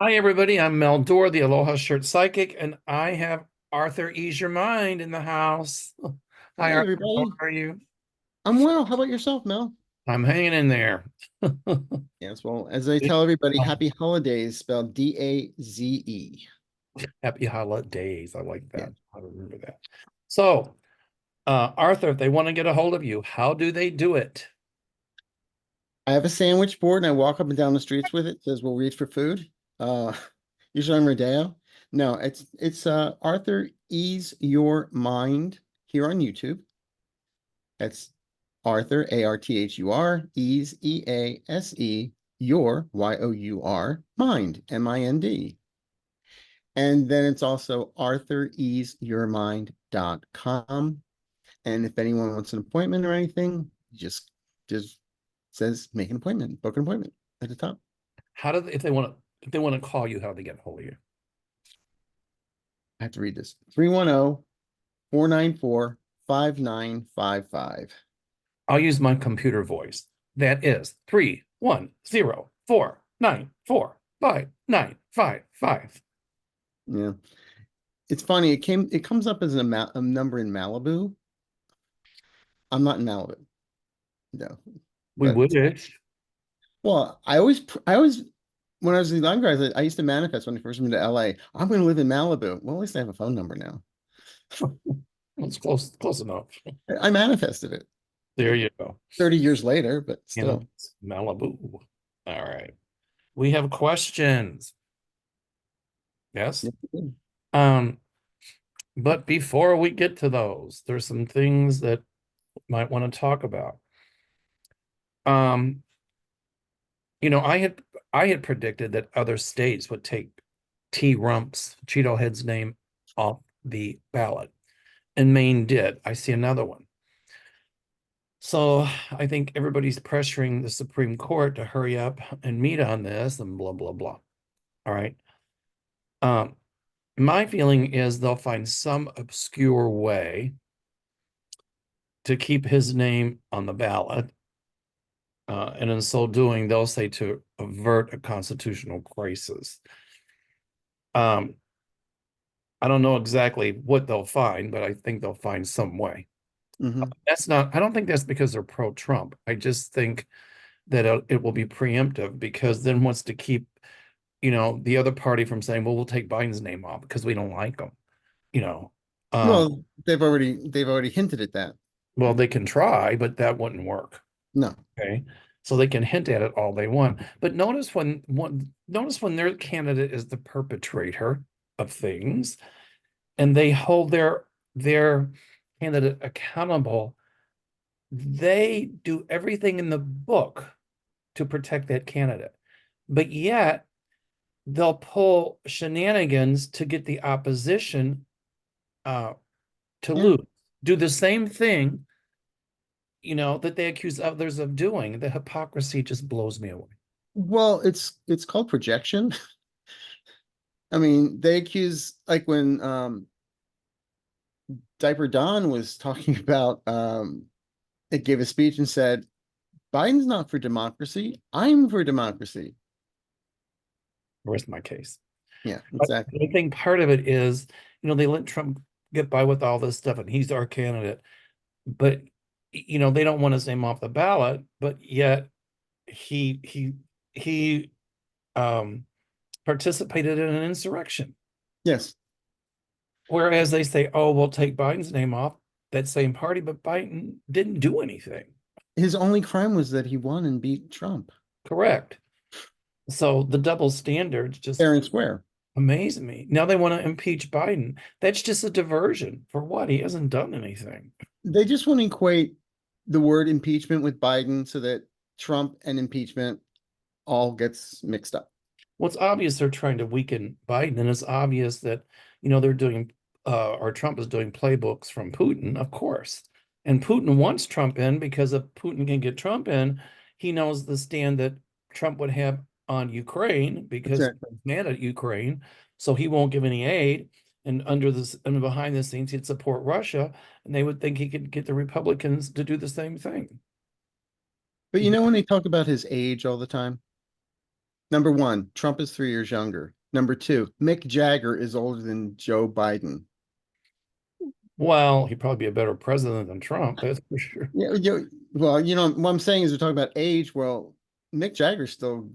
Hi, everybody. I'm Mel Doerr, the Aloha Shirt Psychic, and I have Arthur Ease Your Mind in the house. Hi, Hey, Arthur. How everybody. are you? I'm well. How about yourself, Mel? I'm hanging in there. Yes, well, as I tell everybody, happy holidays, spelled D-A-Z-E. Happy holidays. I like Yeah. that. I remember that. So, Arthur, if they want to get a hold of you, how do they do it? I have a sandwich board and I walk up and down the streets with it. It says we'll reach for food. Uh, usually on Rodeo. No, it's Arthur Ease Your Mind here on YouTube. That's Arthur, A-R-T-H-U-R, Ease, E-A-S-E, Your, Y-O-U-R, Mind, M-I-N-D. And then it's also arthureaseyourmind.com. And if anyone wants an appointment or anything, just says make an appointment, book an appointment at the top. How do they, if they want to call you, how do they get a hold of you? I have to read this. 310-494-5955. I'll use my computer voice. That is 310-494-5955. Yeah. It's funny. It comes up as a number in Malibu. I'm not in Malibu. No. We But wish. well, when I was younger, I used to manifest when I first moved to LA. I'm going to live in Malibu. Well, at least I have a phone number now. It's close enough. I manifested it There you go. 30 years later, but You know, still. it's Malibu. All right. We have questions. Yes. Yeah. Um, but before we get to those, there's some things that might want to talk about. Um, I had predicted that other states would take T Rump's Cheeto Head's name off the ballot, and Maine did. I see another one. So I think everybody's pressuring the Supreme Court to hurry up and meet on this and blah, blah, blah. All right. Um, my feeling is they'll find some obscure way to keep his name on the ballot. And in so doing, they'll say to avert a constitutional crisis. Um, I don't know exactly what they'll find, but I think they'll find some way. Hmm. I don't think that's because they're pro-Trump. I just think that it will be preemptive because then wants to keep, the other party from saying, well, we'll take Biden's name off because we don't like him, you know. Um, Well, they've already hinted at that. well, they can try, but that wouldn't work. No. Okay. So they can hint at it all they want. But notice when their candidate is the perpetrator of things and they hold their candidate accountable, they do everything in the book to protect that candidate. But yet they'll pull shenanigans to get the opposition uh, to Yeah. lose. Do the same thing, that they accuse others of doing. The hypocrisy just blows me away. Well, it's called projection. I mean, they accuse like when Diaper Don was talking about it gave a speech and said, Biden's not for democracy. I'm for democracy. Rest my case. Yeah, But exactly. I think part of it is, they let Trump get by with all this stuff, and he's our candidate. But they don't want his name off the ballot, but yet he um participated in an insurrection. Yes. Whereas they say, oh, we'll take Biden's name off that same party, but Biden didn't do anything. His only crime was that he won and beat Trump. Correct. So the double standards just Fair and square. amaze me. Now they want to impeach Biden. That's just a diversion. For what? He hasn't done anything. They just want to equate the word impeachment with Biden so that Trump and impeachment all gets mixed up. Well, it's obvious they're trying to weaken Biden, and it's obvious that, they're doing, or Trump is doing playbooks from Putin, of course. And Putin wants Trump in because if Putin can get Trump in, he knows the stand that Trump would have on Ukraine because Exactly. he's mad at Ukraine, so he won't give any aid. And under this and behind the scenes, he'd support Russia, and they would think he could get the Republicans to do the same thing. But when they talk about his age all the time, Number one, Trump is 3 years younger. Number two, Mick Jagger is older than Joe Biden. Well, he'd probably be a better president than Trump, that's for sure. Yeah, well, what I'm saying is we're talking about age. Well, Mick Jagger's still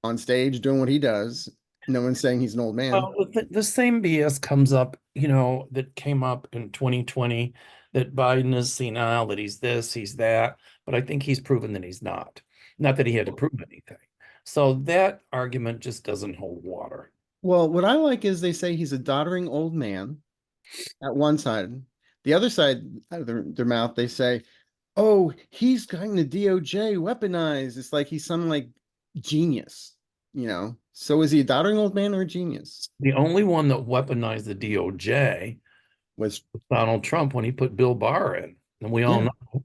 on stage doing what he does. No one's saying he's an old man. Well, the same BS comes up, that came up in 2020, that Biden is senile, that he's this, he's that, but I think he's proven that he's not. Not that he had to prove anything. So that argument just doesn't hold water. Well, what I like is they say he's a doddering old man at one side. The other side out of their mouth, they say, oh, he's gotten the DOJ weaponized. It's like he's some like genius. So is he a doddering old man or a genius? The only one that weaponized the DOJ Was was Donald Trump when he put Bill Barr in. And we all Yeah. know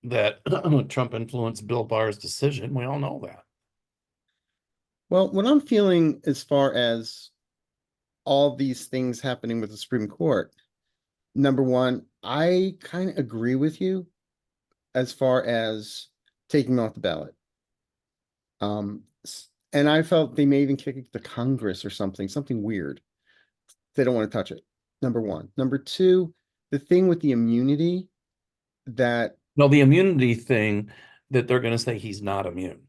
that Trump influenced Bill Barr's decision. We all know that. Well, what I'm feeling as far as all these things happening with the Supreme Court, number one, I kind of agree with you as far as taking off the ballot. And I felt they may even kick it to Congress or something weird. They don't want to touch it. Number one. Number two, the thing with the immunity that No, the immunity thing that they're going to say he's not immune.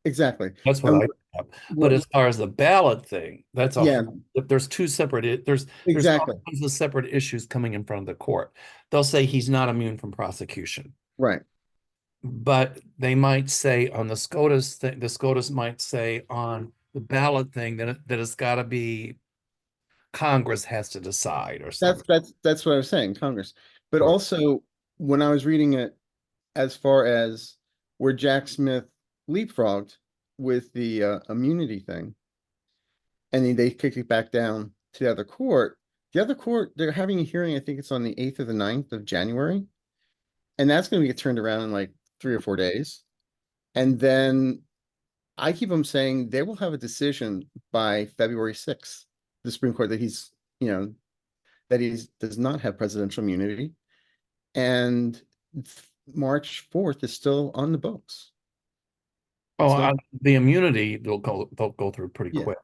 exactly. That's what And I have. But what, as far as the ballot thing, that's yeah, there's two separate, there's all exactly. kinds of separate issues coming in front of the court. They'll say he's not immune from prosecution. Right. But they might say on the SCOTUS thing, the SCOTUS might say on the ballot thing that it's got to be Congress has to decide or That's something. that's what I was saying, Congress. But Or, also when I was reading it as far as where Jack Smith leapfrogged with the immunity thing, and then they kicked it back down to the other court. The other court, they're having a hearing, I think it's on the 8th or the 9th of January, and that's going to get turned around in like 3 or 4 days. And then I keep them saying they will have a decision by February 6th, the Supreme Court, that he does not have presidential immunity. And March 4th is still on the books. oh, It's not, the immunity they'll go through pretty yeah, quick.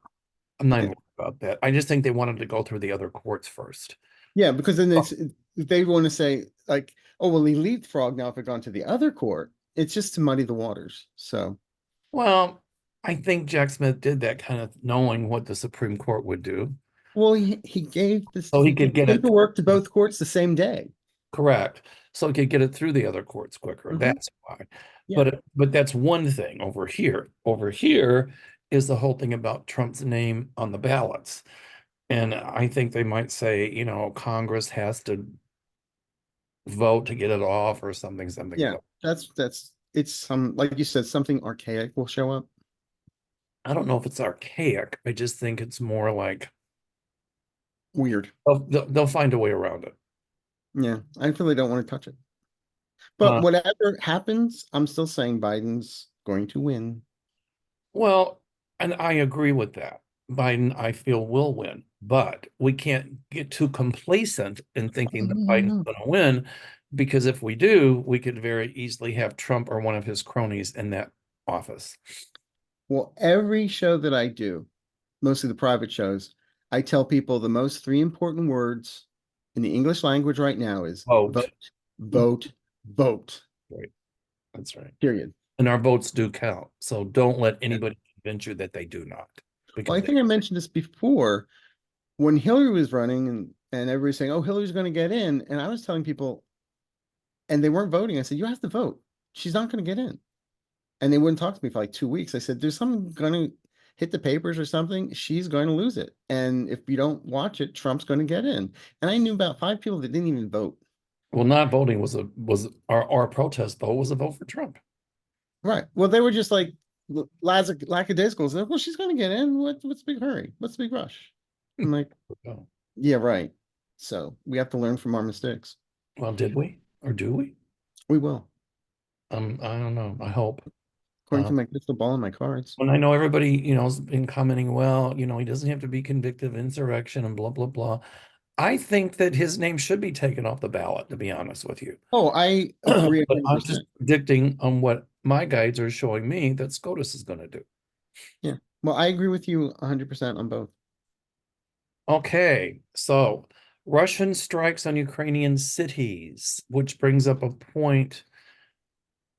I'm not yeah. even worried about that. I just think they wanted to go through the other courts first. Yeah, because then Oh, they want to say like, oh, well, he leapfrog now if it gone to the other court. It's just to muddy the waters. So, well, I think Jack Smith did that kind of knowing what the Supreme Court would do. well, he gave this So he he could gave get it paperwork to both courts the same day. correct. So he could get it through the other courts quicker. Mhm. That's why. Yeah, But that's one thing over here. Over here is the whole thing about Trump's name on the ballots. And I think they might say, Congress has to vote to get it off or something. yeah. That's it's some like you said, something archaic will show up. I don't know if it's archaic. I just think it's more like Weird. they'll find a way around it. Yeah, I really don't want to touch it. But Uh, whatever happens, I'm still saying Biden's going to win. well, and I agree with that. Biden, I feel, will win, but we can't get too complacent in thinking that Biden's No. going to win, because if we do, we could very easily have Trump or one of his cronies in that office. Well, every show that I do, mostly the private shows, I tell people the most three important words in the English language right now is Vote. vote, vote, vote. Right. That's right. Period. And our votes do count. So don't let anybody convince you that they do not. Well, Because I think I mentioned this before when Hillary was running and everybody's saying, oh, Hillary's going to get in. And I was telling people, and they weren't voting. I said, you have to vote. She's not going to get in. And they wouldn't talk to me for like 2 weeks. I said, there's something going to hit the papers or something. She's going to lose it. And if you don't watch it, Trump's going to get in. And I knew about 5 people that didn't even vote. well, not voting was our protest vote was a vote for Trump. Right. Well, they were just like lackadaisical. Said, well, she's going to get in. What's the big hurry? What's the big rush? I'm like, Oh, yeah, right. So we have to learn from our mistakes. well, did we or do we? We will, I don't know. I hope. according to Um, my crystal ball and my cards. when I know everybody, has been commenting, well, he doesn't have to be convicted of insurrection and blah, blah, blah. I think that his name should be taken off the ballot, to be honest with you. Oh, I agree But I'm 100%. just predicting on what my guides are showing me that SCOTUS is going to do. Yeah. Well, I agree with you 100% on both. Okay, so Russian strikes on Ukrainian cities, which brings up a point.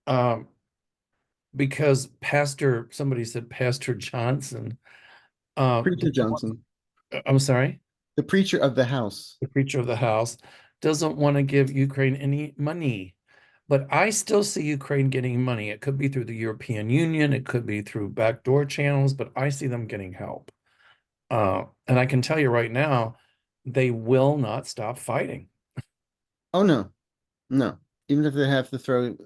Um, because somebody said Pastor Johnson, Preacher Johnson, I'm sorry, the preacher of the house. the preacher of the house, doesn't want to give Ukraine any money. But I still see Ukraine getting money. It could be through the European Union, it could be through backdoor channels, but I see them getting help. And I can tell you right now, they will not stop fighting. Oh no, no. Even if they have to throw,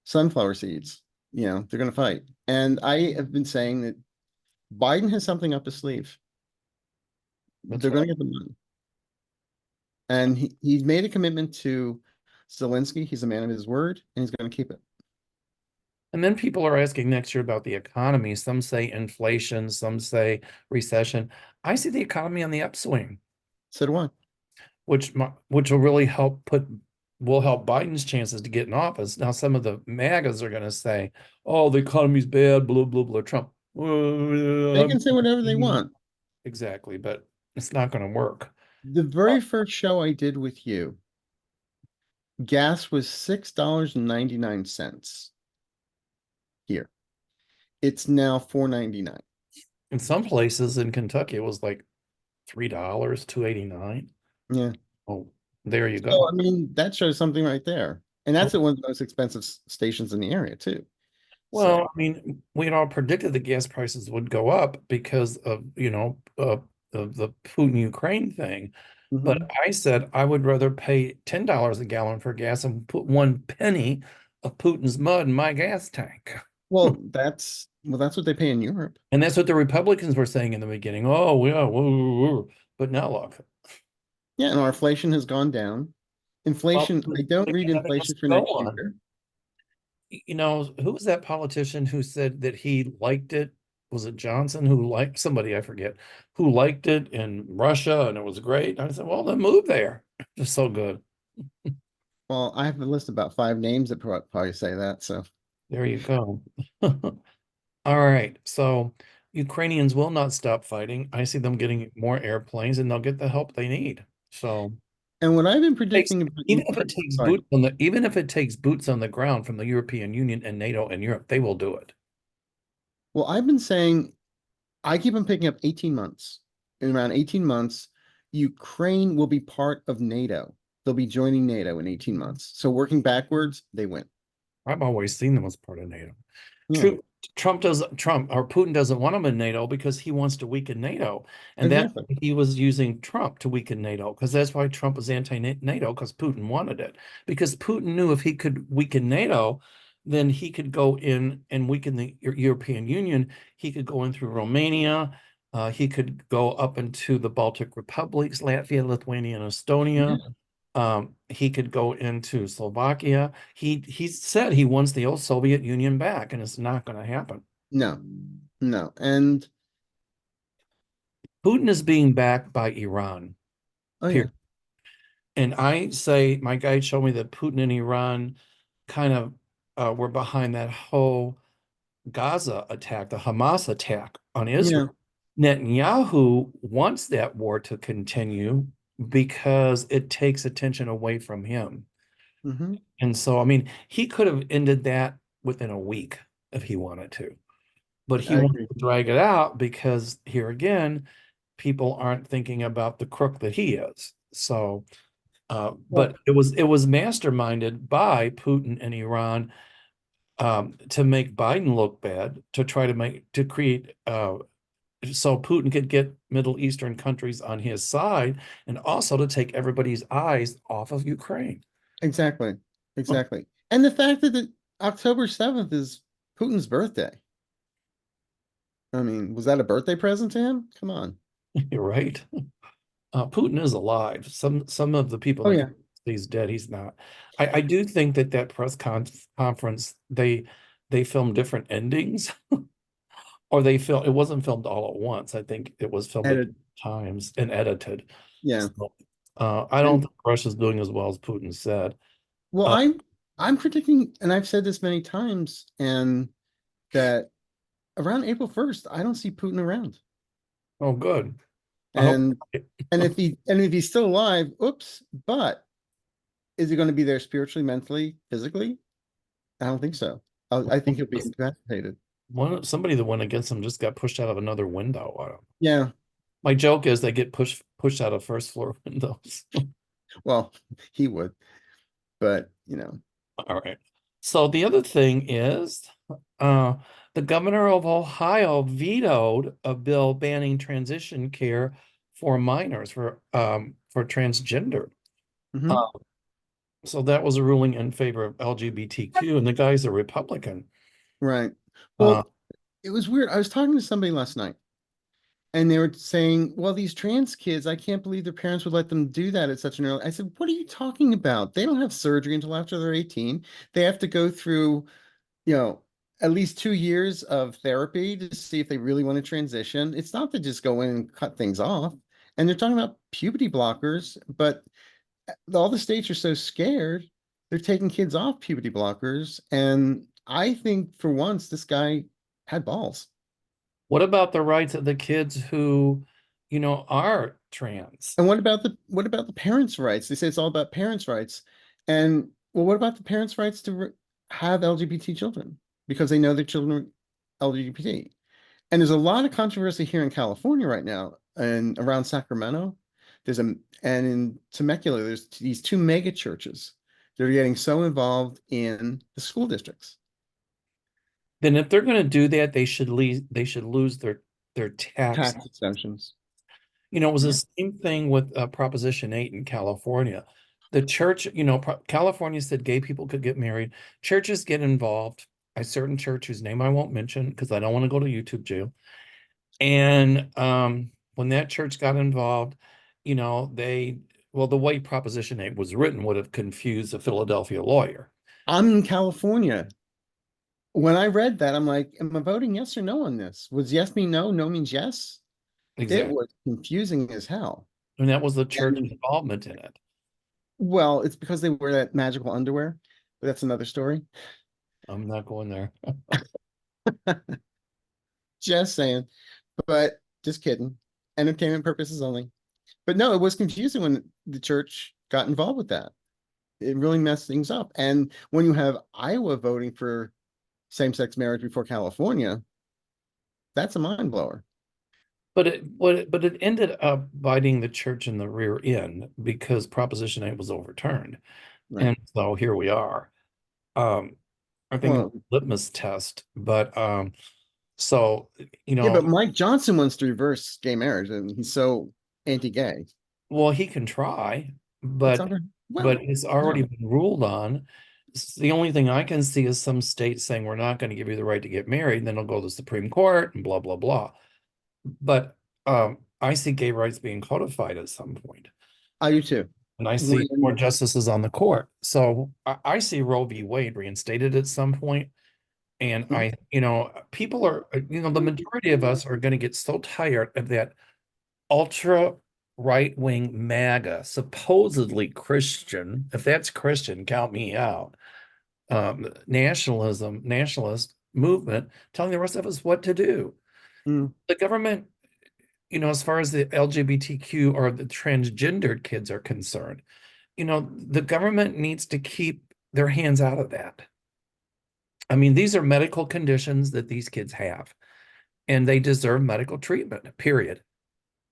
sunflower seeds, they're going to fight. And I have been saying that Biden has something up his sleeve. That's They're what going to get the money. And he's made a commitment to Zelensky. He's a man of his word, and he's going to keep it. And then people are asking next year about the economy. Some say inflation, some say recession. I see the economy on the upswing, So do I. which will really will help Biden's chances to get in office. Now, some of the MAGAs are going to say, "Oh, the economy's bad," blah blah blah. Trump, They can say whatever they want. exactly, but it's not going to work. The very first show I did with you, gas was $6.99 here. It's now $4.99. In some places in Kentucky, it was like $3, 2.89. Yeah. Oh, there you So go. I mean, that shows something right there. And that's at one of the most expensive stations in the area too. Well, So I mean, we had all predicted the gas prices would go up because of, of the Putin Ukraine thing. But mhm. I said I would rather pay $10 a gallon for gas and put 1 penny of Putin's mud in my gas tank. Well, that's what they pay in Europe. And that's what the Republicans were saying in the beginning. Oh, yeah, but now look. Yeah, and our inflation has gone down. Well, Inflation, I don't read it's inflation for so next on. year. Who was that politician who said that he liked it? Was it Johnson who liked somebody, I forget, who liked it in Russia and it was great? And I said, well, then move there. Just so good. Well, I have a list about 5 names that probably say that. So, There you go. All right. So Ukrainians will not stop fighting. I see them getting more airplanes and they'll get the help they need. So and what I've been takes predicting about even if it Ukraine, takes sorry, even if it takes boots on the ground from the European Union and NATO and Europe, they will do it. well, I've been saying I keep on picking up 18 months. In around 18 months, Ukraine will be part of NATO. They'll be joining NATO in 18 months. So working backwards, they win. I've always seen them as part of NATO. Yeah, True. Trump or Putin doesn't want him in NATO because he wants to weaken NATO. And that exactly. he was using Trump to weaken NATO because that's why Trump was anti-NATO because Putin wanted it. Because Putin knew if he could weaken NATO, then he could go in and weaken the European Union. He could go in through Romania. He could go up into the Baltic republics, Latvia, Lithuania, and Estonia. Yeah. He could go into Slovakia. He said he wants the old Soviet Union back, and it's not going to happen. No, no. And Putin is being backed by Iran, oh yeah, period. And I say my guide showed me that Putin and Iran kind of were behind that whole Gaza attack, the Hamas attack on yeah. Israel. Netanyahu wants that war to continue because it takes attention away from him. Hmm. And so, I mean, he could have ended that within a week if he wanted to, but he I wants agree. to drag it out because here again, people aren't thinking about the crook that he is. So, Well, but it was masterminded by Putin and Iran to make Biden look bad, to try to create so Putin could get Middle Eastern countries on his side, and also to take everybody's eyes off of Ukraine. exactly, exactly. And the fact that October 7th is Putin's birthday. I mean, was that a birthday present to him? Come on. You're right. Putin is alive. Some of the people Oh think yeah. he's dead. He's not. I do think that press conference they filmed different endings, or it wasn't filmed all at once. I think it was filmed at And different times and edited. yeah. So, I don't And think Russia's doing as well as Putin said. well, Uh, I'm predicting, and I've said this many times, and that around April 1st, I don't see Putin around. Oh, good. I hope. And if he's still alive, oops, but is he going to be there spiritually, mentally, physically? I don't think so. I think he'll be incapacitated. Somebody that went against him just got pushed out of another window. Yeah. My joke is they get pushed out of first floor windows. Well, he would, but All right. So the other thing is, uh, the governor of Ohio vetoed a bill banning transition care for minors for transgender. mhm. Uh, so that was a ruling in favor of LGBTQ, and the guy's a Republican. Right. Uh, Well, it was weird. I was talking to somebody last night, and they were saying, well, these trans kids, I can't believe their parents would let them do that at such an early. I said, what are you talking about? They don't have surgery until after they're 18. They have to go through, you know, at least 2 years of therapy to see if they really want to transition. It's not to just go in and cut things off. And they're talking about puberty blockers, but all the states are so scared, they're taking kids off puberty blockers. And I think for once, this guy had balls. what about the rights of the kids who, are trans? And what about the parents' rights? They say it's all about parents' rights. And well, what about the parents' rights to have LGBT children because they know their children are LGBT? And there's a lot of controversy here in California right now and around Sacramento. And in Temecula, there's these two mega churches that are getting so involved in the school districts. Then if they're going to do that, they should lose their tax. Tax exemptions. It was the Yeah. same thing with Proposition 8 in California. The church, California said gay people could get married. Churches get involved. A certain church whose name I won't mention because I don't want to go to YouTube jail. And when that church got involved, the way Proposition 8 was written would have confused a Philadelphia lawyer. I'm in California. When I read that, I'm like, am I voting yes or no on this? Was yes mean no? No means yes? It Exactly. was confusing as hell. And that was the church And involvement in it. well, it's because they wear that magical underwear, but that's another story. I'm not going there. Just saying. But just kidding. Entertainment purposes only. But no, it was confusing when the church got involved with that. It really messed things up. And when you have Iowa voting for same-sex marriage before California, that's a mind blower. But it ended up biting the church in the rear end because Proposition 8 was overturned. Right. And so here we are. Um, I think it was Well, a litmus test, but so yeah, but Mike Johnson wants to reverse gay marriage, and he's so anti-gay. well, he can try, It's but under but well, it's already no. been ruled on. The only thing I can see is some states saying we're not going to give you the right to get married, and then it'll go to the Supreme Court and blah blah blah. But I see gay rights being codified at some point, I do too. and I see more When justices on the court. So I see Roe v. Wade reinstated at some point, and people are, the majority of us are going to get so tired of that ultra right-wing MAGA, supposedly Christian. If that's Christian, count me out. Nationalist movement telling the rest of us what to do. mm, The government, as far as the LGBTQ or the transgendered kids are concerned, the government needs to keep their hands out of that. I mean, these are medical conditions that these kids have, and they deserve medical treatment, period.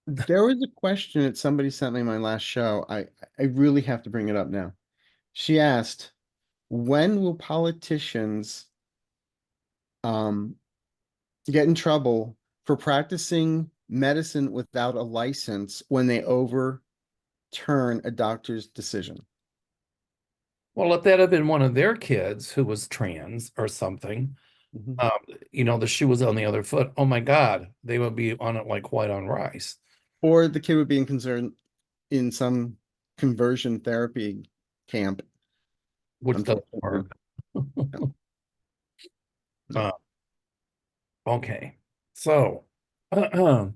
there was a question that somebody sent me in my last show. I really have to bring it up now. She asked, when will politicians um get in trouble for practicing medicine without a license when they overturn a doctor's decision? Well, if that had been one of their kids who was trans or something, Mhm. um, the shoe was on the other foot. Oh my God, they would be on it like white on rice, Or the kid would be in concern in some conversion therapy camp, which doesn't unfortunately. work. No, no. Uh, okay. So, all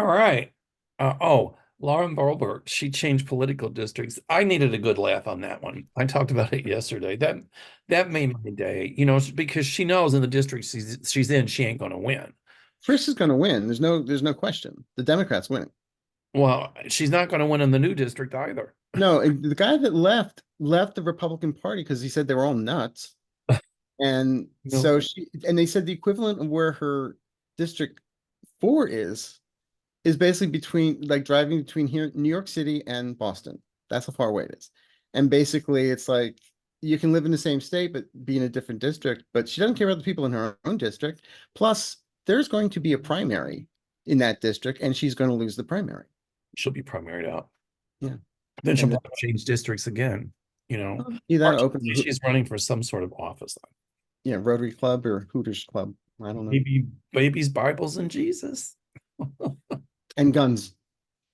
right. Oh, Lauren Boebert, she changed political districts. I needed a good laugh on that one. I talked about it yesterday. That made my day, because she knows in the district she's in, she ain't going to win. Chris is going to win. There's no question. The Democrats winning. Well, she's not going to win in the new district either. No, the guy that left the Republican Party because he said they were all nuts. And No, so they said the equivalent of where her District 4 is basically between like driving between here, New York City and Boston. That's how far away it is. And basically it's like you can live in the same state, but be in a different district. But she doesn't care about the people in her own district. Plus, there's going to be a primary in that district, and she's going to lose the primary. she'll be primaried out. Yeah. Then she'll And probably change districts again, either Or open she's running for some sort of office. Rotary Club or Hooters Club. I don't know. Maybe babies, Bibles, and Jesus. And guns.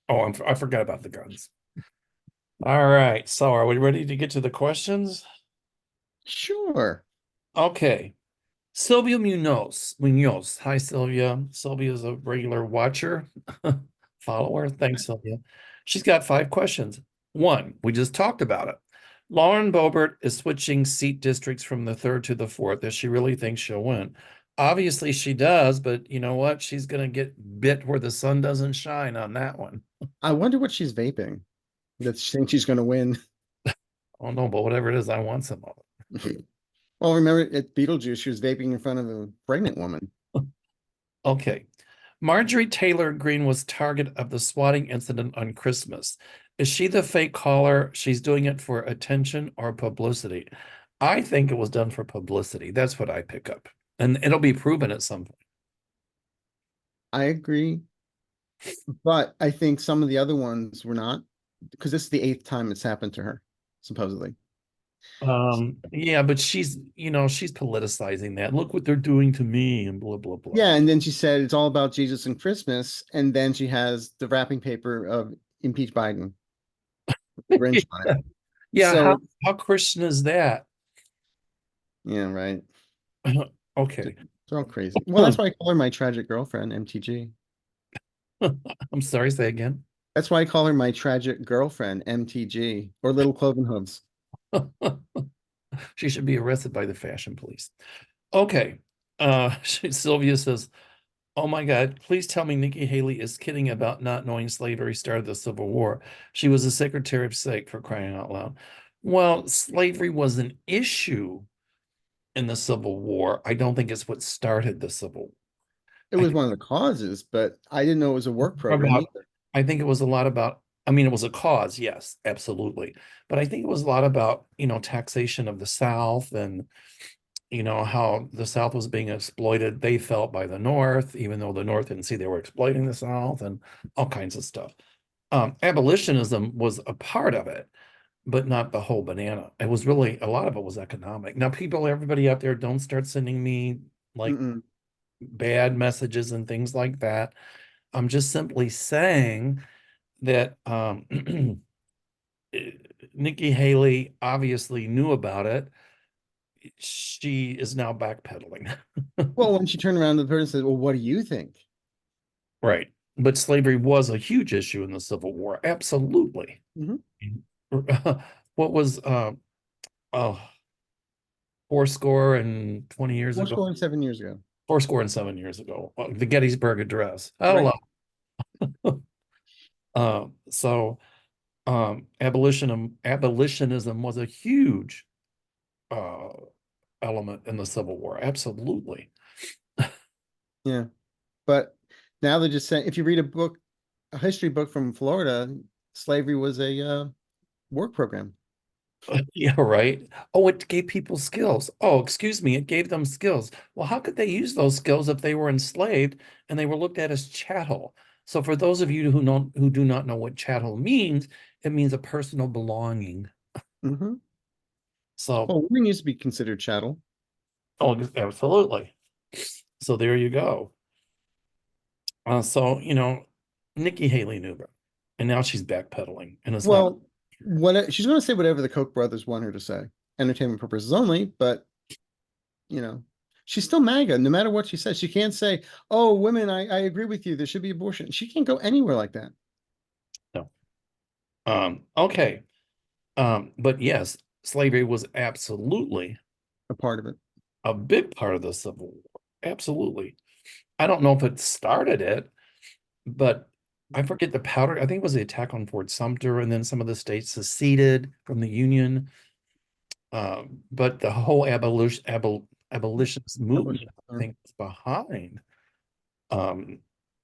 Oh, I forgot about the guns. All right. So are we ready to get to the questions? Sure. Okay. Sylvia Munoz. Hi, Sylvia. Sylvia's a regular watcher, follower. Thanks, Sylvia. She's got 5 questions. 1, we just talked about it. Lauren Boebert is switching seat districts from the 3rd to the 4th. Does she really think she'll win? Obviously she does, but you know what? She's going to get bit where the sun doesn't shine on that one. I wonder what she's vaping that she thinks she's going to win. Oh no, but whatever it is, I want some of it. Well, remember at Beetlejuice, she was vaping in front of a pregnant woman. it. Okay. Marjorie Taylor Greene was target of the swatting incident on Christmas. Is she the fake caller? She's doing it for attention or publicity. I think it was done for publicity. That's what I pick up. And it'll be proven at some point. I agree. But I think some of the other ones were not, because this is the 8th time it's happened to her, supposedly. Yeah, but she's politicizing that. Look what they're doing to me and blah, blah, blah. Yeah, and then she said it's all about Jesus and Christmas, and then she has the wrapping paper of impeach Biden. Grinch on it. Yeah, So, how Christian is that? yeah, right. Okay. They're all crazy. Well, that's why I call her my tragic girlfriend, MTG. I'm sorry, say again. That's why I call her my tragic girlfriend, MTG, or Little Cloven Hooves. She should be arrested by the fashion police. Okay. Sylvia says, oh my God, please tell me Nikki Haley is kidding about not knowing slavery started the Civil War. She was a Secretary of State, for crying out loud. Well, slavery was an issue in the Civil War. I don't think it's what started the Civil War. It was one of the causes, but I didn't know it was a work program either. I think it was a lot about, I mean, it was a cause, yes, absolutely. But I think it was a lot about, taxation of the South and, how the South was being exploited, they felt, by the North, even though the North didn't see they were exploiting the South, and all kinds of stuff. Abolitionism was a part of it, but not the whole banana. It was really, a lot of it was economic. Now, everybody out there, don't start sending me like bad messages and things like that. I'm just simply saying that Nikki Haley obviously knew about it. She is now backpedaling. Well, when she turned around to the person and said, well, what do you think? Right. But slavery was a huge issue in the Civil War. Absolutely. What was oh, 4 years ago? 7 years ago. 7 years ago. The Gettysburg Address. Right. So abolitionism was a huge element in the Civil War. Absolutely. Yeah. But now they're just saying, if you read a history book from Florida, slavery was a work program. Yeah, right. Oh, it gave people skills. Oh, excuse me, it gave them skills. Well, how could they use those skills if they were enslaved and they were looked at as chattel? So for those of you who do not know what chattel means, it means a personal belonging. So, well, women used to be considered chattel. oh, absolutely. So there you go. So Nikki Haley knew about it, and now she's backpedaling, and it's not. What she's going to say whatever the Koch brothers want her to say, entertainment purposes only. But she's still MAGA, no matter what she says. She can't say, "Oh, women, I agree with you. There should be abortion." She can't go anywhere like that. Okay. But yes, slavery was absolutely A part of it. a big part of the Civil War. Absolutely. I don't know if it started it, but I forget the powder. I think it was the attack on Fort Sumter, and then some of the states seceded from the Union. But the whole abolitionist movement, I think, was behind, um,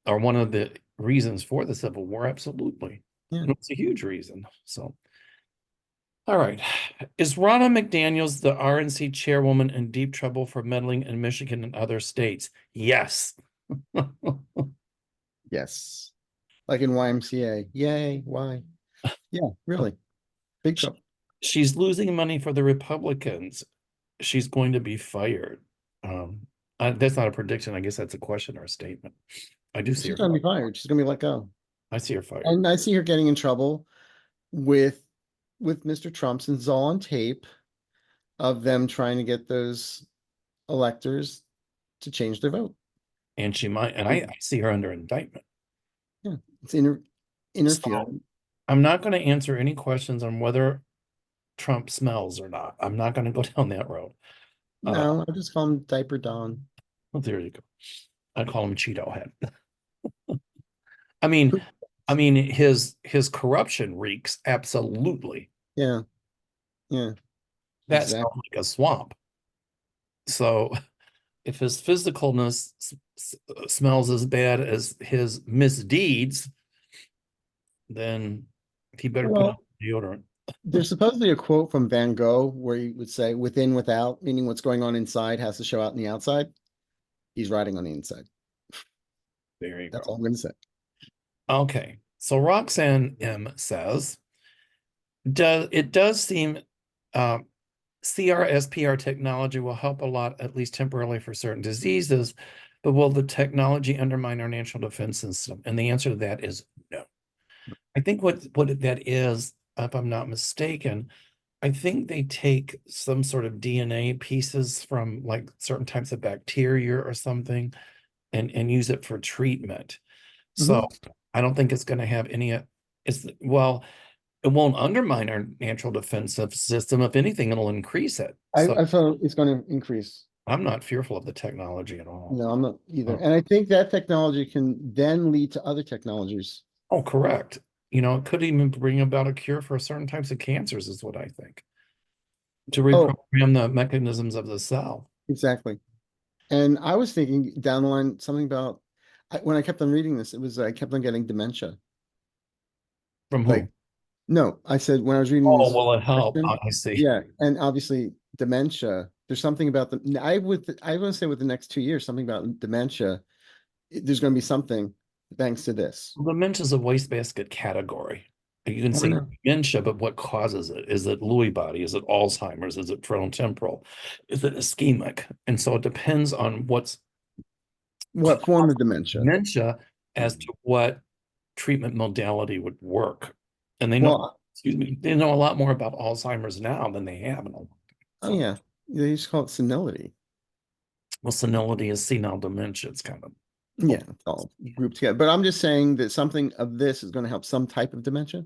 or one of the reasons for the Civil War. Absolutely, Yeah. and it was a huge reason. So, all right, is Ronna McDaniels, the RNC chairwoman, in deep trouble for meddling in Michigan and other states? Yes. Yes. Like in YMCA. Yay. Why? Yeah, really. Big trouble. She's losing money for the Republicans. She's going to be fired. Um, that's not a prediction. I guess that's a question or a statement. I do see She's her. gonna be fired. She's gonna be let go. I see her fired. And I see her getting in trouble with Mr. Trump, since it's all on tape of them trying to get those electors to change their vote. And she might, and I see her under indictment. Yeah, it's So interfering. I'm not going to answer any questions on whether Trump smells or not. I'm not going to go down that road. No, I just call him Diaper Don. Well, there you go. I call him Cheeto Head. I mean, his corruption reeks absolutely. Yeah, yeah, That sounds exactly. like a swamp. So if his physicalness smells as bad as his misdeeds, then he better put on Well, deodorant. there's supposedly a quote from Van Gogh where he would say, within, without, meaning what's going on inside has to show out in the outside. He's writing on the inside. There you That's go. all I'm going to say. Okay. So Roxanne M says, does seem CRSPR technology will help a lot, at least temporarily, for certain diseases, but will the technology undermine our natural defense system? And the answer to that is no. I think what that is, if I'm not mistaken, I think they take some sort of DNA pieces from like certain types of bacteria or something and use it for treatment. So Mhm. I don't think it's going to have any, well, it won't undermine our natural defensive system. If anything, it'll increase it. So I feel it's going to increase. I'm not fearful of the technology at all. No, I'm not either. Oh, And I think that technology can then lead to other technologies. oh, correct. It could even bring about a cure for certain types of cancers, is what I think, to Oh, reprogram the mechanisms of the cell. exactly. And I was thinking down the line something about when I kept on reading this, it was I kept on getting dementia. From who? Like, no, I said when I was reading Oh, this will it help? section, I see. yeah, and obviously dementia. There's something about the I want to say with the next 2 years, something about dementia. There's going to be something thanks to this. Dementia's a wastebasket category. You can I don't say know dementia, but what causes it? Is it Lewy body? Is it Alzheimer's? Is it frontotemporal? Is it ischemic? And so it depends on what's what form of causing dementia. dementia as to what treatment modality would work. And they know, Well, excuse me, they know a lot more about Alzheimer's now than they have in a long time. oh So, yeah, they used to call it senility. well, senility is senile dementia. It's kind of, Yeah, oh, it's all yeah. grouped together. But I'm just saying that something of this is going to help some type of dementia.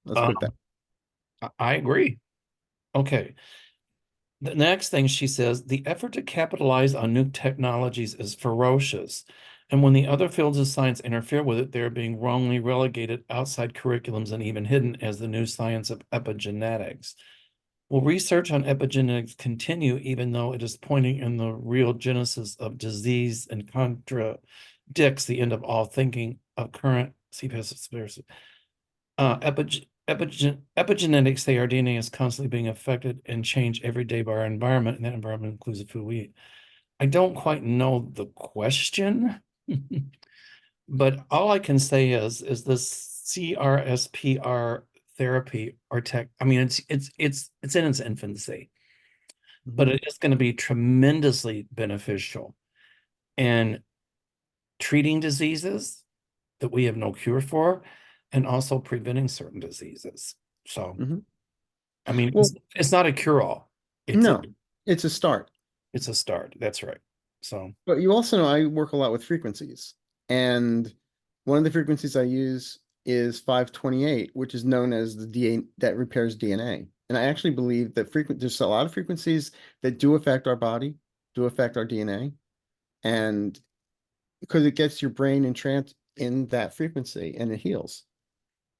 Let's Um, put it that. I agree. Okay. The next thing she says, the effort to capitalize on new technologies is ferocious. And when the other fields of science interfere with it, they're being wrongly relegated outside curriculums and even hidden as the new science of epigenetics. Will research on epigenetics continue even though it is pointing in the real genesis of disease and contradicts the end of all thinking of current CPS? Epigenetics say our DNA is constantly being affected and changed every day by our environment, and that environment includes the food we eat. I don't quite know the question, but all I can say is this CRSPR therapy or tech. I mean, it's in its infancy, but Mhm. it is going to be tremendously beneficial in treating diseases that we have no cure for, and also preventing certain diseases. So Mhm. I mean, Well, it's not a cure-all. It's a no, it's a start. it's a start. That's right. So But you also know I work a lot with frequencies. And one of the frequencies I use is 528, which is known as the DNA that repairs DNA. And I actually believe that there's a lot of frequencies that do affect our body, do affect our DNA, and because it gets your brain entranced in that frequency and it heals.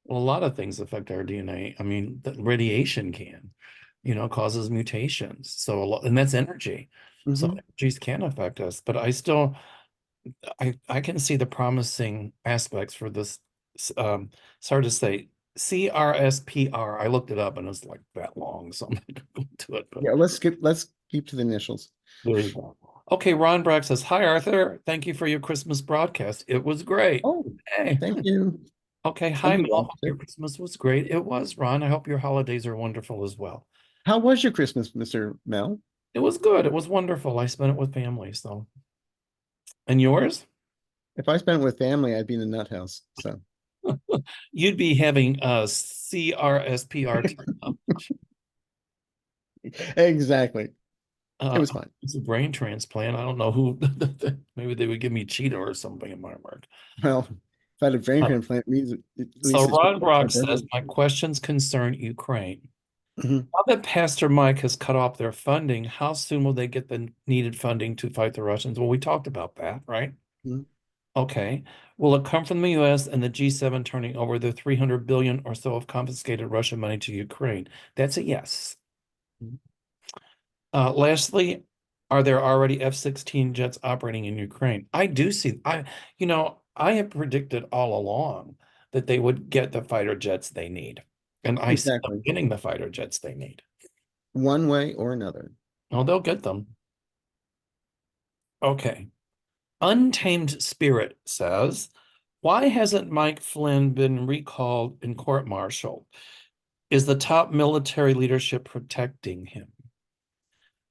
Well, a lot of things affect our DNA. I mean, the radiation can, causes mutations. So a lot, and that's energy. So Mhm. energies can affect us, but I can see the promising aspects for this. It's hard to say. CRSPR. I looked it up and it's like that long, so I'm not gonna go into it. But Yeah, let's keep to the initials. there you go. Okay, Ron Brack says, "Hi Arthur, thank you for your Christmas broadcast. It was great." Oh, Hey. thank you. Okay, hi Thank Mel. you, Hope your Officer. Christmas was great. It was, Ron. I hope your holidays are wonderful as well. How was your Christmas, Mr. Mel? It was good. It was wonderful. I spent it with family, so. And yours? If I spent it with family, I'd be in the nut house. So You'd be having a CRSPRT. exactly. It Uh, was fine. it's a brain transplant. I don't know who. Maybe they would give me Cheeto or something in my work. Well, if I had a brain Uh, transplant, it means at so least it's Ron my Brock says, birthday. my questions concern Ukraine. Mhm, Now that Pastor Mike has cut off their funding, how soon will they get the needed funding to fight the Russians? Well, we talked about that, right? mhm. Okay. Will it come from the US and the G7 turning over the 300 billion or so of confiscated Russian money to Ukraine? That's a yes. Lastly, are there already F-16 jets operating in Ukraine? I do see, I have predicted all along that they would get the fighter jets they need. And I see them Exactly. getting the fighter jets they need. One way or another. Oh, they'll get them. Okay. Untamed Spirit says, why hasn't Mike Flynn been recalled and court-martialed? Is the top military leadership protecting him?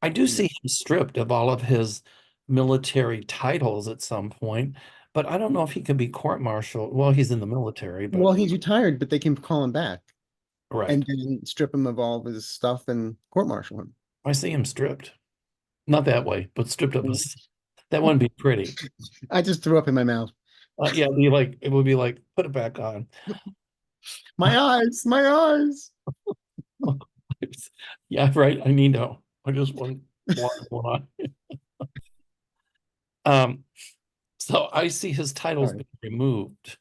I do No. see him stripped of all of his military titles at some point, but I don't know if he can be court-martialed. Well, he's in the military, but Well, he's retired, but they can call him back right. and then strip him of all of his stuff and court-martial him. I see him stripped. Not that way, but stripped of his. That wouldn't be pretty. I just threw up in my mouth. Yeah, it would be like, put it back on. My eyes, my eyes. Yeah, right. I need to. I just want water going on. Um, so I see his titles Sorry. being removed.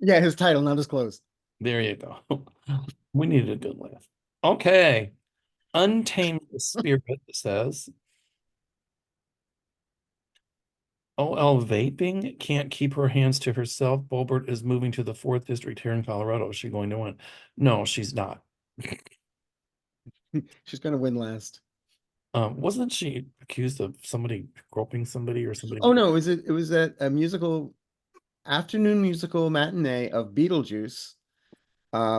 Yeah, his title, not his clothes. There you go. We needed a good laugh. Okay. Untamed Spirit says, OL vaping can't keep her hands to herself. Bolbert is moving to the 4th district here in Colorado. Is she going to win? No, she's not. She's gonna win last. Wasn't she accused of somebody groping somebody or somebody? Oh no, it was at a musical afternoon musical matinee of Beetlejuice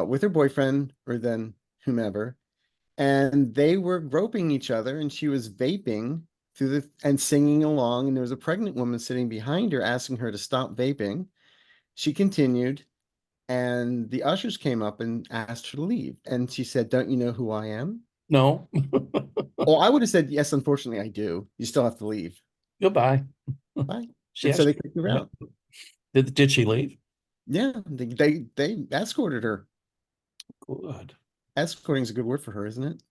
with her boyfriend or then whomever, and they were groping each other and she was vaping through the and singing along, and there was a pregnant woman sitting behind her asking her to stop vaping. She continued, and the ushers came up and asked her to leave, and she said, "Don't you know who I am?" No. Oh, I would have said, "Yes, unfortunately I do. You still have to leave." Goodbye. Bye. She And so they actually kicked her out. did she leave? Yeah, they escorted her. Good. Escorting is a good word for her, isn't it?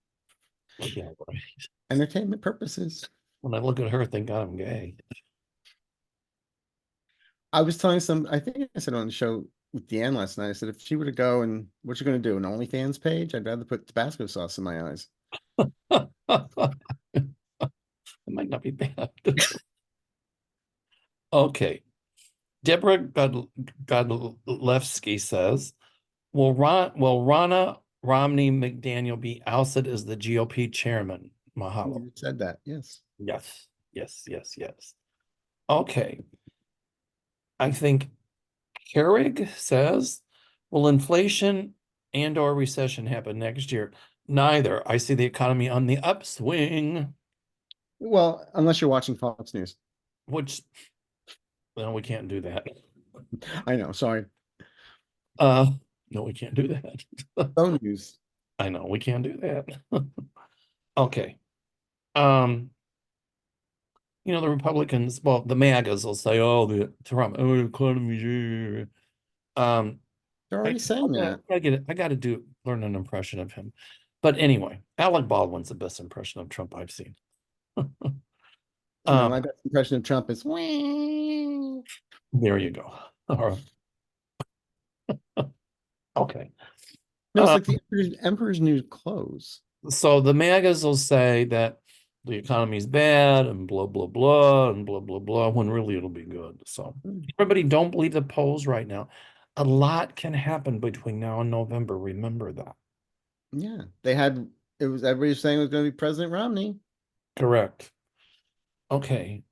Yeah, right. Entertainment purposes. When I look at her, thank God I'm gay. I was telling I think I said on the show with Deanne last night, I said if she were to go and what you gonna do, an OnlyFans page, I'd rather put Tabasco sauce in my eyes. It might not be bad. Okay. Deborah Godlewski says, will Ronna Romney McDaniel be ousted as the GOP chairman? Mahalo. You said that, yes. Yes, yes, yes, yes. Okay. I think Carrig says, will inflation and or recession happen next year? Neither. I see the economy on the upswing, Well, unless you're watching Fox News. which, well, we can't do that. I know, sorry. Uh, no, we can't do that. Phone news. I know we can't do that. Okay. Um, the Republicans, well, the MAGAs will say, oh, the Trump, oh, the economy. Um, They're I, already saying that. I get it. I got to learn an impression of him. But anyway, Alec Baldwin's the best impression of Trump I've seen. No, Um, my best impression of Trump is "Wah." there you go. All right. Okay. No, it's Uh, like the emperor's new clothes. so the MAGAs will say that the economy's bad and blah, blah, blah, and blah, blah, blah, when really it'll be good. So Hmm. everybody don't believe the polls right now. A lot can happen between now and November. Remember that. Yeah, they had it was everybody was saying it was going to be President Romney. Correct. Okay.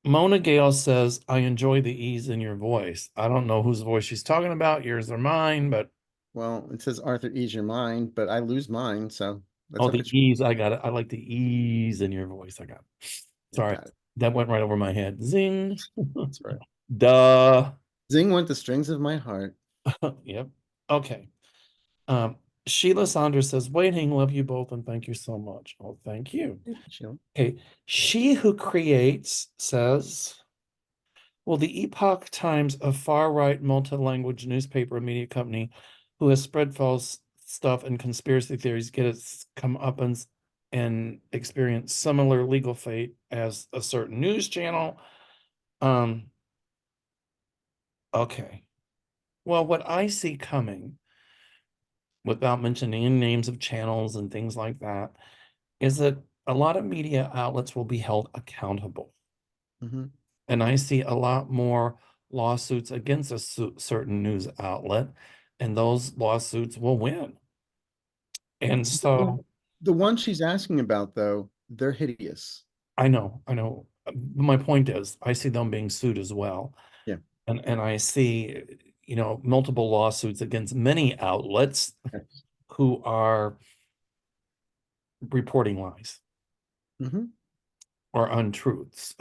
Mona Gale says, I enjoy the ease in your voice. I don't know whose voice she's talking about, yours or mine, but Well, it says Arthur, ease your mind, but I lose mine, so let's oh, hope the it's ease. I got it. I like the ease in your voice. I got it. Sorry. got it. That went right over my head. Zing. That's right. Duh. Zing went the strings of my heart. Yep. Okay. Um, Sheila Saunders says, waiting, love you both, and thank you so much. Oh, thank you. Chill. Okay. She who creates says, well, the Epoch Times, a far-right multi-language newspaper and media company who has spread false stuff and conspiracy theories, get its comeuppance and experience similar legal fate as a certain news channel. Okay. Well, what I see coming, without mentioning any names of channels and things like that, is that a lot of media outlets will be held accountable. Hmm. And I see a lot more lawsuits against a certain news outlet, and those lawsuits will win. And The, so the one she's asking about, though, they're hideous. I know, I know. My point is, I see them being sued as well. Yeah. And I see, multiple lawsuits against many outlets who are reporting lies Hmm. or untruths.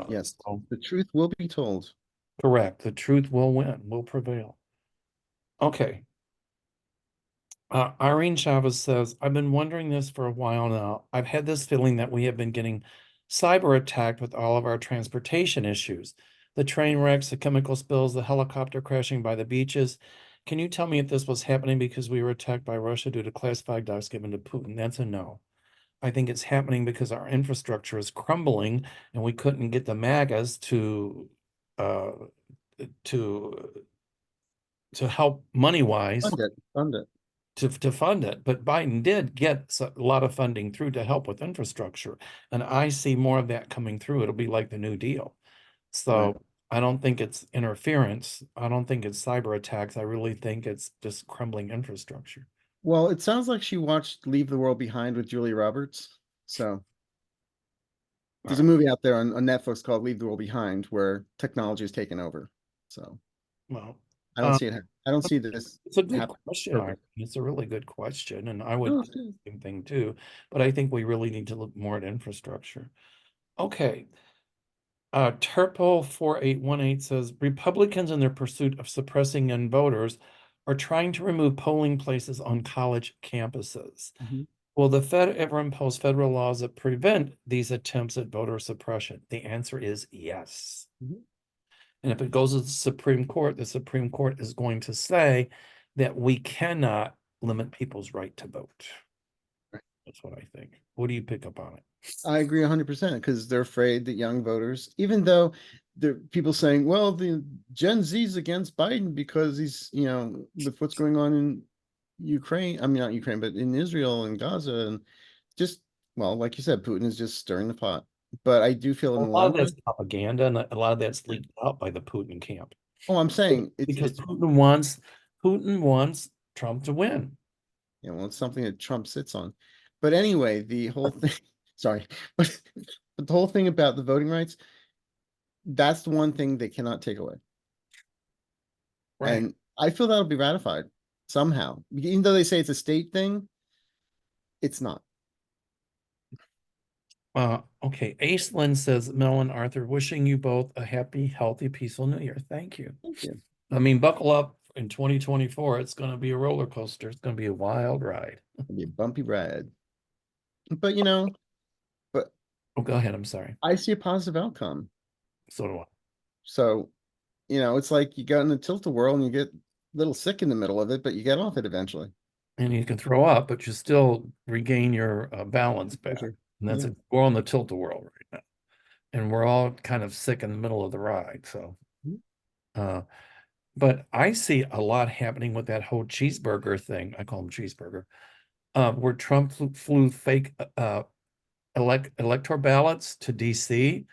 Yes, So the truth will be told. correct. The truth will win, will prevail. Okay. Irene Chavez says, I've been wondering this for a while now. I've had this feeling that we have been getting cyber attacked with all of our transportation issues, the train wrecks, the chemical spills, the helicopter crashing by the beaches. Can you tell me if this was happening because we were attacked by Russia due to classified docs given to Putin? That's a no. I think it's happening because our infrastructure is crumbling and we couldn't get the MAGAs uh, to to help money wise Fund it. Fund it. to fund it. But Biden did get a lot of funding through to help with infrastructure. And I see more of that coming through. It'll be like the New Deal. Right. So I don't think it's interference. I don't think it's cyber attacks. I really think it's just crumbling infrastructure. Well, it sounds like she watched Leave the World Behind with Julia Roberts. So there's a Uh, movie out there on Netflix called Leave the World Behind where technology is taken over. So well, I don't um, see it. I don't see this it's a good happening. question. Perfect. It's a really good question. And I would No, do it's good. the same thing too. But I think we really need to look more at infrastructure. Okay. Turple 4818 says Republicans in their pursuit of suppressing young voters are trying to remove polling places on college campuses. Mhm. Will the Fed ever impose federal laws that prevent these attempts at voter suppression? The answer is yes. Mhm. And if it goes to the Supreme Court is going to say that we cannot limit people's right to vote. That's what I think. What do you pick up on it? I agree 100% because they're afraid that young voters, even though there are people saying, well, the Gen Z's against Biden because he's, with what's going on in Ukraine, I mean, not Ukraine, but in Israel and Gaza, and just, well, like you said, Putin is just stirring the pot. But I do feel A in the lot long of that's run, propaganda, and a lot of that's leaked out by the Putin camp. oh, I'm saying Because it's Putin wants Trump to win. well, it's something that Trump sits on. But anyway, the whole thing, sorry, but the whole thing about the voting rights, that's the one thing they cannot take away. Right. And I feel that'll be ratified somehow. Even though they say it's a state thing, it's not. Okay. Acelyn says, Mel and Arthur, wishing you both a happy, healthy, peaceful New Year. Thank you. Thank you. I mean, buckle up in 2024. It's going to be a roller coaster. It's going to be a wild ride. It'll be a bumpy ride. But but Oh, go ahead. I'm sorry. I see a positive outcome. So do I. So, it's like you got in a tilt-a-whirl and you get a little sick in the middle of it, but you get off it eventually. And you can throw up, but you still regain your balance back. Pleasure. And that's Yeah. it. We're on the tilt-a-whirl right now. And we're all kind of sick in the middle of the ride. So, uh, but I see a lot happening with that whole cheeseburger thing. I call them cheeseburger, where Trump flew fake electoral ballots to DC,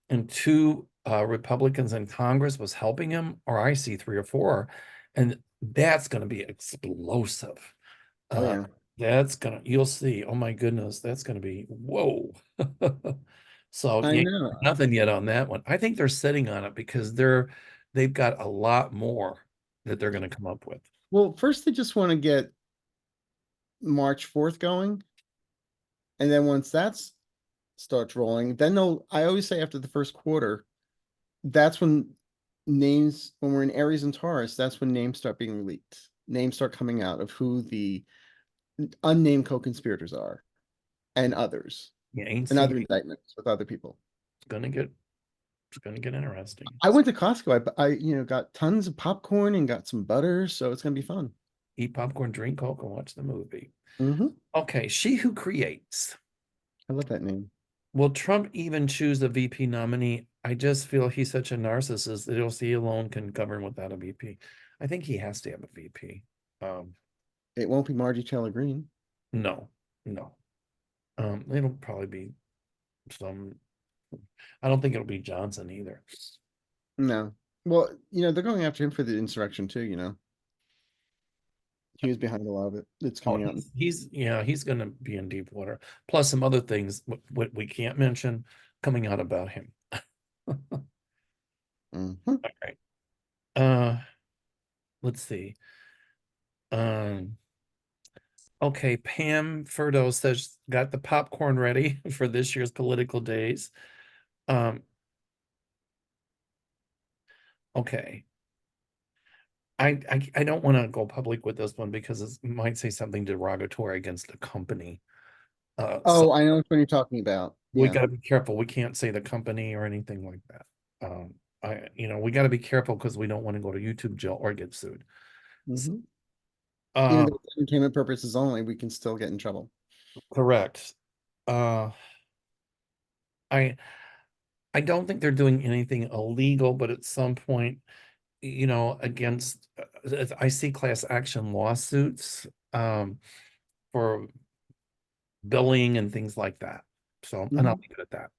and two Republicans in Congress was helping him, or I see three or four, and that's going to be explosive. Oh Uh, yeah. you'll see. Oh my goodness, that's going to be whoa. So I yeah, know. nothing yet on that one. I think they're sitting on it because they've got a lot more that they're going to come up with. Well, first they just want to get March 4th going, and then once that's starts rolling, then I always say after the first quarter, that's when when we're in Aries and Taurus, that's when names start being leaked. Names start coming out of who the unnamed co-conspirators are and others You ain't and seen other indictments with other people. it's gonna get interesting. I went to Costco. Got tons of popcorn and got some butter, so it's gonna be fun. Eat popcorn, drink Coke, and watch the movie. Hmm. Okay, she who creates. I love that name. Will Trump even choose a VP nominee? I just feel he's such a narcissist that he'll see alone can govern without a VP. I think he has to have a VP. Um, It won't be Margie Taylor Greene. no, no. It'll probably be some. I don't think it'll be Johnson either. No. Well, they're going after him for the insurrection too, He was behind a lot of it. It's Oh, coming out. he's going to be in deep water. Plus some other things what we can't mention coming out about him. All Mhm. right. Uh, let's see. Um, okay, Pam Furdo says got the popcorn ready for this year's political days. Um, okay. I don't want to go public with this one because it might say something derogatory against the company. So Oh, I know which one you're talking about. we Yeah. got to be careful. We can't say the company or anything like that. We got to be careful because we don't want to go to YouTube jail or get sued. Hmm. Even Uh, though it's entertainment purposes only, we can still get in trouble. correct. Uh, I I don't think they're doing anything illegal, but at some point, against I see class action lawsuits for billing and things like that. So, and I'll Hmm. leave it at that.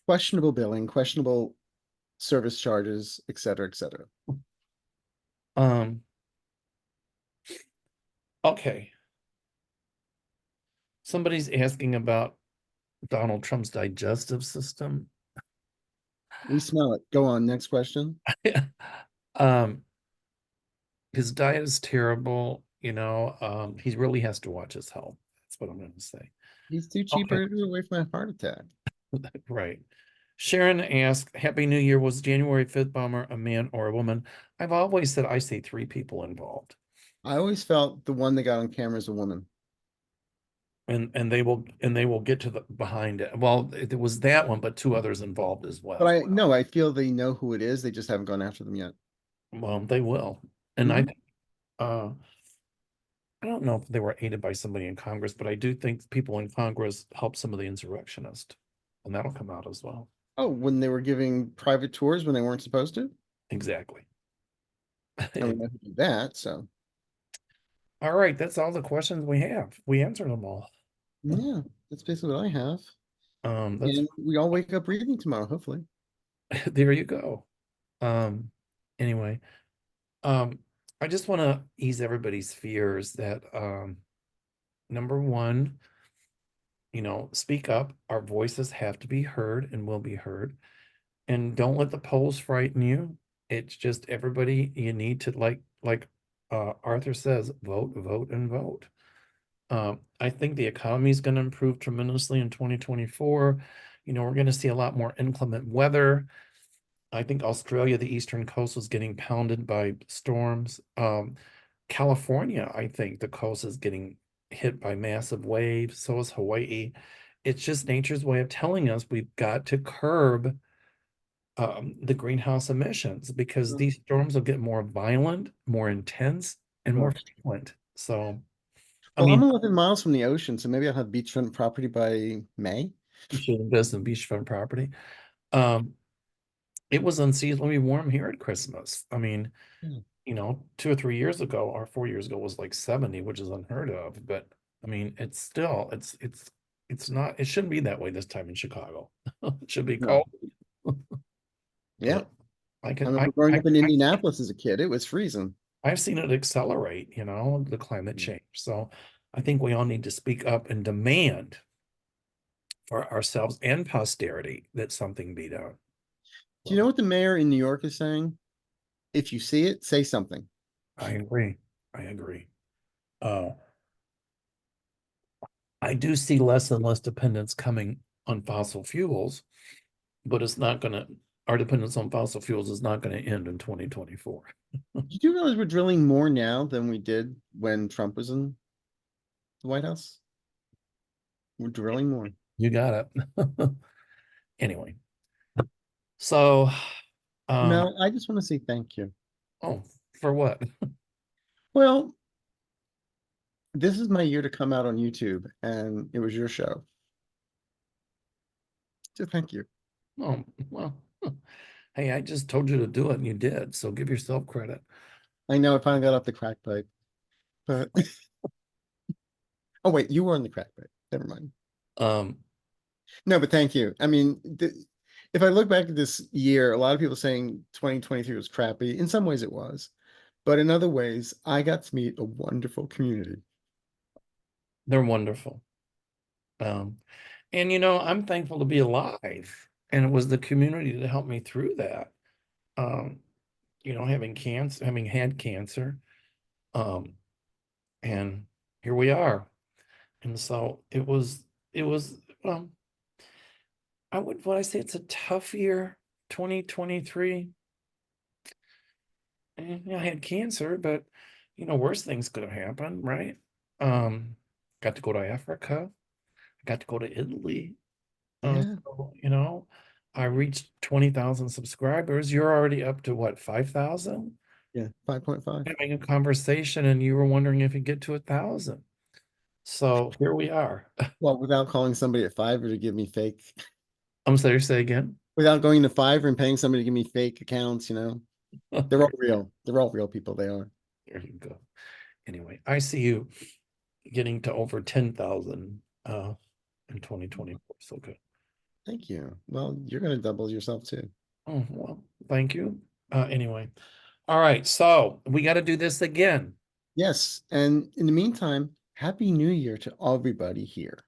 Questionable billing, questionable service charges, et cetera, et cetera. Um, okay. Somebody's asking about Donald Trump's digestive system. We smell it. Go on. Next question. um, his diet is terrible. He really has to watch his health. That's what I'm going to say. He's two Okay, cheeseburgers away from a heart attack. right. Sharon asked, Happy New Year. Was January 5th bomber a man or a woman? I've always said I see three people involved. I always felt the one that got on camera is a woman. And they will get to the behind it. Well, it was that one, but two others involved as But well. I no, I feel they know who it is. They just haven't gone after them yet. Well, they will. And Hmm. I don't know if they were aided by somebody in Congress, but I do think people in Congress helped some of the insurrectionists, and that'll come out as well. Oh, when they were giving private tours when they weren't supposed to? Exactly. And we know who did that, so All right, that's all the questions we have. We answered them all. yeah, that's basically what I have. That's And we all wake up breathing tomorrow, hopefully. there you go. Um, anyway, um, I just want to ease everybody's fears that number one, speak up. Our voices have to be heard and will be heard. And don't let the polls frighten you. It's just everybody you need to like Arthur says, vote, vote, and vote. I think the economy is going to improve tremendously in 2024. We're going to see a lot more inclement weather. I think Australia, the eastern coast, was getting pounded by storms. California, I think the coast is getting hit by massive waves. So is Hawaii. it's just nature's way of telling us we've got to curb the greenhouse emissions because Mm. these storms will get more violent, more intense, and more Well, frequent. So, I I'm mean, 11 miles from the ocean, so maybe I'll have beachfront property by May. you should invest in beachfront property. Um, it was unseasonably warm here at Christmas. I mean, Yeah. 2 or 3 years ago or 4 years ago was like 70, which is unheard of. But I mean, it's still, it's not, it shouldn't be that way this time in Chicago. It should be No. cold, Yeah. but I I can, remember growing up in Indianapolis as a kid. It was freezing. I've seen it accelerate, the climate Yeah. change. So I think we all need to speak up and demand for ourselves and posterity that something be done. Do you know So what the mayor in New York is saying? If you see it, say something. I agree. I agree. Uh, I do see less and less dependence coming on fossil fuels, but our dependence on fossil fuels is not going to end in 2024. You do realize we're drilling more now than we did when Trump was in the White House? We're drilling more. You got it. Anyway, so, um, Mel, I just want to say thank you. oh, for what? Well, this is my year to come out on YouTube, and it was your show. So thank you. Oh, well, hey, I just told you to do it and you did. So give yourself credit. I know I finally got off the crack pipe, but oh wait, you were on the crack pipe. Never mind. Um, No, but thank you. I mean, if I look back at this year, a lot of people saying 2023 was crappy. In some ways, it was, but in other ways, I got to meet a wonderful community. they're wonderful. Um, and I'm thankful to be alive. And it was the community that helped me through that. Um, having had cancer. Um, and here we are. And so it was, would I say it's a tough year, 2023. Yeah, I had cancer, but worse things could have happened, right? Um, got to go to Africa. I got to go to Italy. Yeah, So, I reached 20,000 subscribers. You're already up to what, 5,000? yeah, 5.5. Having a conversation and you were wondering if you get to 1,000. So here we are. Well, without calling somebody at Fiverr to give me fake, I'm sorry, say again. without going to Fiverr and paying somebody to give me fake accounts, they're all real. They're all real people. They are. There you go. Anyway, I see you getting to over 10,000 in 2024. So good. Thank you. Well, you're going to double yourself too. Oh, well, thank you. Anyway. All right. So we got to do this again. Yes. And in the meantime, Happy New Year to everybody here.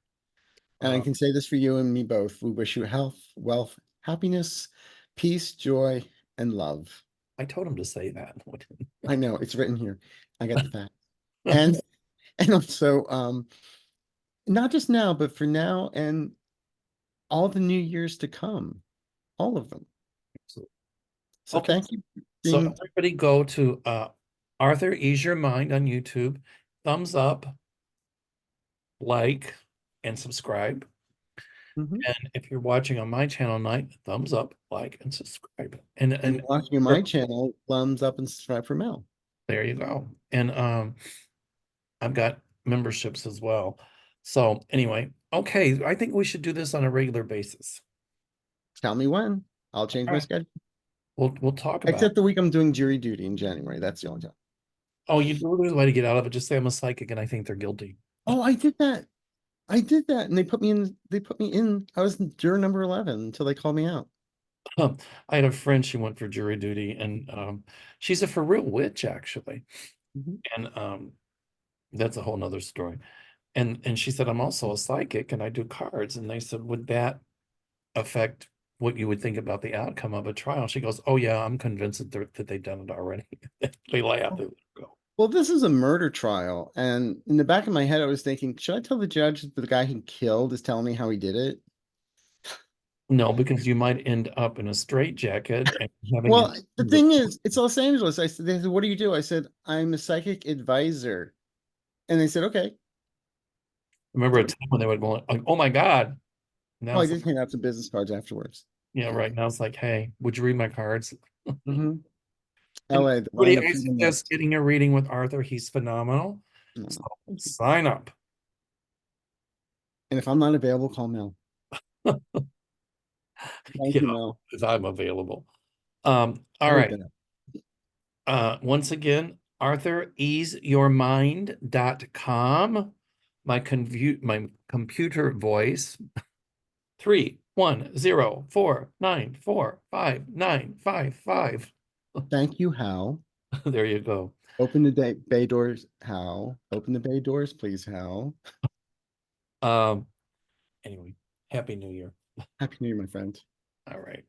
And I Uh, can say this for you and me both. We wish you health, wealth, happiness, peace, joy, and love. I told him to say that. I know it's written here. I got the fact. And and also not just now, but for now and all the new years to come. All of them. So Okay. thank you for So being everybody go to Arthur Ease Your Mind on YouTube. Thumbs up, like, and subscribe. Mhm. And if you're watching on my channel tonight, thumbs up, like, and subscribe. And And watching my channel, thumbs up and subscribe for Mel. there you go. And I've got memberships as well. So anyway, okay, I think we should do this on a regular basis. Tell me when. I'll change All my right. schedule. We'll talk about Except it. the week I'm doing jury duty in January. That's the only time. Oh, there's a way to get out of it. Just say I'm a psychic and I think they're guilty. Oh, I did that. I did that. And they put me in. I was juror number 11 until they called me out. I had a friend, she went for jury duty, and she's a for real witch, actually. Mhm. And that's a whole nother story. And she said, I'm also a psychic and I do cards. And they said, would that affect what you would think about the outcome of a trial? She goes, oh yeah, I'm convinced that they've done it already. They laugh. They go. Well, this is a murder trial. And in the back of my head, I was thinking, should I tell the judge that the guy he killed is telling me how he did it? No, because you might end up in a straitjacket and having Well, an the thing is, it's Los Angeles. They said, what do you do? I said, I'm a psychic advisor. And they said, okay. remember a So time when they would go like, oh my God. Now Oh, I it's did hand out some business cards afterwards. yeah, right. Now it's like, hey, would you read my cards? Mm-hmm. And LA, the everybody, land of I freedom suggest nest. getting a reading with Arthur. He's phenomenal. So Mm. sign up. And if I'm not available, call Mel. Thank Yeah, you, Mel. if I'm available. All Very right. good. Once again, arthureaseyourmind.com. My computer voice 31049459555. Thank you, Hal. There you go. Open the bay doors, Hal. Open the bay doors, please, Hal. Um, anyway, Happy New Year. Happy New Year, my friend. All right.